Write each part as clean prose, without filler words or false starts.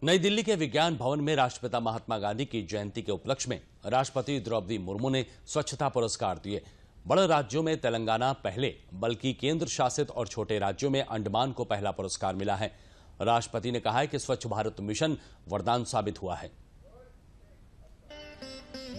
नई दिल्ली के विज्ञान भवन में राष्ट्रपिता महात्मा गांधी की जयंती के उपलक्ष्य में राष्ट्रपति द्रौपदी मुर्मू ने स्वच्छता पुरस्कार दिए। बड़े राज्यों में तेलंगाना पहले, बल्कि केंद्र शासित और छोटे राज्यों में अंडमान को पहला पुरस्कार मिला है। राष्ट्रपति ने कहा है कि स्वच्छ भारत मिशन वरदान साबित हुआ है।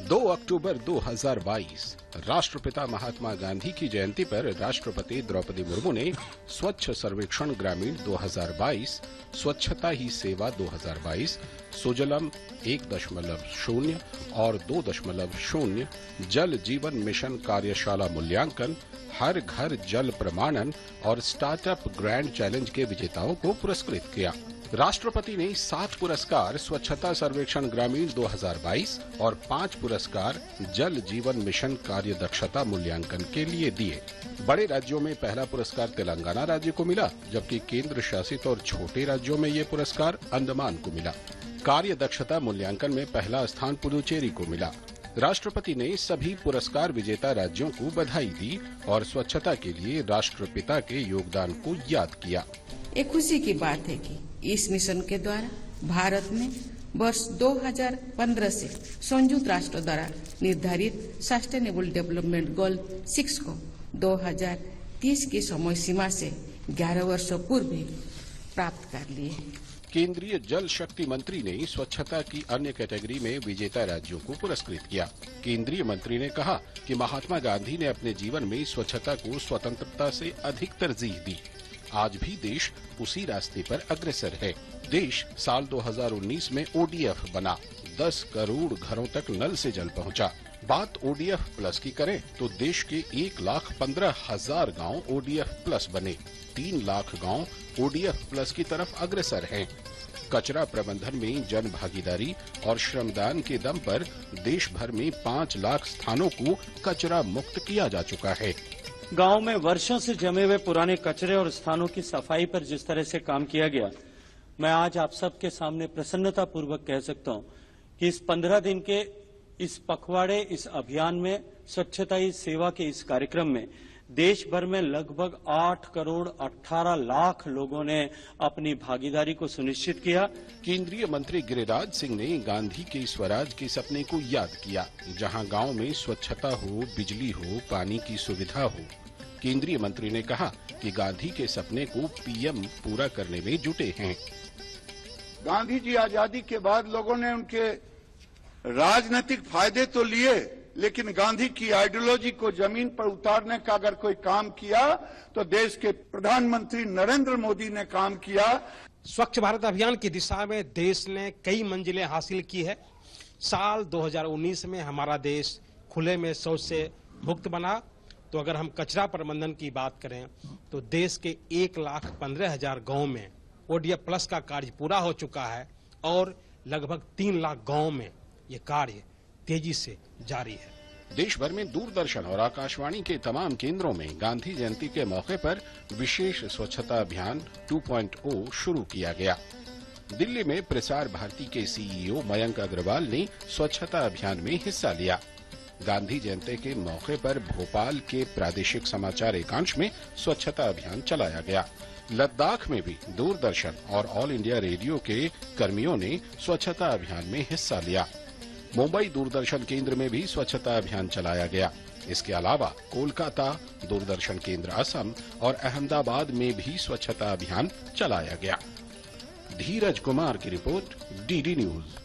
2 अक्टूबर 2022 राष्ट्रपिता महात्मा गांधी की जयंती पर राष्ट्रपति द्रौपदी मुर्मू ने स्वच्छ सर्वेक्षण ग्रामीण 2022, स्वच्छता ही सेवा 2022, सुजलम 1.0 और 2.0, जल जीवन मिशन कार्यशाला मूल्यांकन, हर घर जल प्रमाणन और स्टार्टअप ग्रैंड चैलेंज के विजेताओं को पुरस्कृत किया। राष्ट्रपति ने 7 पुरस्कार स्वच्छता सर्वेक्षण ग्रामीण 2022 और 5 पुरस्कार जल जीवन मिशन कार्य दक्षता मूल्यांकन के लिए दिए। बड़े राज्यों में पहला पुरस्कार तेलंगाना राज्य को मिला, जबकि केंद्र शासित और छोटे राज्यों में ये पुरस्कार अंडमान को मिला। कार्य दक्षता मूल्यांकन में पहला स्थान पुदुचेरी को मिला। राष्ट्रपति ने सभी पुरस्कार विजेता राज्यों को बधाई दी और स्वच्छता के लिए राष्ट्रपिता के योगदान को याद किया। ये खुशी की बात है कि इस मिशन के द्वारा भारत ने वर्ष 2015 से संयुक्त राष्ट्र द्वारा निर्धारित सस्टेनेबल डेवलपमेंट गोल 6 को 2030 की समय सीमा से 11 वर्षों पूर्व प्राप्त कर लिए। केंद्रीय जल शक्ति मंत्री ने स्वच्छता की अन्य कैटेगरी में विजेता राज्यों को पुरस्कृत किया। केंद्रीय मंत्री ने कहा कि महात्मा गांधी ने अपने जीवन में स्वच्छता को स्वतंत्रता से अधिक तरजीह दी। आज भी देश उसी रास्ते पर अग्रसर है। देश साल 2019 में ODF बना, 10 करोड़ घरों तक नल से जल पहुंचा। बात ODF प्लस की करें तो देश के 1,15,000 गांव ODF प्लस बने, 3 लाख गांव ODF प्लस की तरफ अग्रसर हैं। कचरा प्रबंधन में जन भागीदारी और श्रमदान के दम पर देश भर में 5 लाख स्थानों को कचरा मुक्त किया जा चुका है। गांव में वर्षों से जमे हुए पुराने कचरे और स्थानों की सफाई पर जिस तरह से काम किया गया, मैं आज आप सबके सामने प्रसन्नता पूर्वक कह सकता हूं कि इस 15 दिन के इस पखवाड़े, इस अभियान में, स्वच्छता ही सेवा के इस कार्यक्रम में देश भर में लगभग 8 करोड़ 18 लाख लोगों ने अपनी भागीदारी को सुनिश्चित किया। केंद्रीय मंत्री गिरिराज सिंह ने गांधी के स्वराज के सपने को याद किया, जहां गांव में स्वच्छता हो, बिजली हो, पानी की सुविधा हो। केंद्रीय मंत्री ने कहा कि गांधी के सपने को PM पूरा करने में जुटे हैं। गांधी जी आजादी के बाद लोगों ने उनके राजनीतिक फायदे तो लिए, लेकिन गांधी की आइडियोलॉजी को जमीन पर उतारने का अगर कोई काम किया तो देश के प्रधानमंत्री नरेंद्र मोदी ने काम किया। स्वच्छ भारत अभियान की दिशा में देश ने कई मंजिलें हासिल की है। साल 2019 में हमारा देश खुले में शौच से मुक्त बना। तो अगर हम कचरा प्रबंधन की बात करें तो देश के 1,15,000 गांव में ODF प्लस का कार्य पूरा हो चुका है और लगभग 3 लाख गांव में ये कार्य तेजी से जारी है। देश भर में दूरदर्शन और आकाशवाणी के तमाम केंद्रों में गांधी जयंती के मौके पर विशेष स्वच्छता अभियान 2.0 शुरू किया गया। दिल्ली में प्रसार भारती के CEO मयंक अग्रवाल ने स्वच्छता अभियान में हिस्सा लिया। गांधी जयंती के मौके पर भोपाल के प्रादेशिक समाचार एकांश में स्वच्छता अभियान चलाया गया। लद्दाख में भी दूरदर्शन और ऑल इंडिया रेडियो के कर्मियों ने स्वच्छता अभियान में हिस्सा लिया। मुंबई दूरदर्शन केंद्र में भी स्वच्छता अभियान चलाया गया। इसके अलावा कोलकाता दूरदर्शन केंद्र असम और अहमदाबाद में भी स्वच्छता अभियान चलाया गया। धीरज कुमार की रिपोर्ट, DD न्यूज।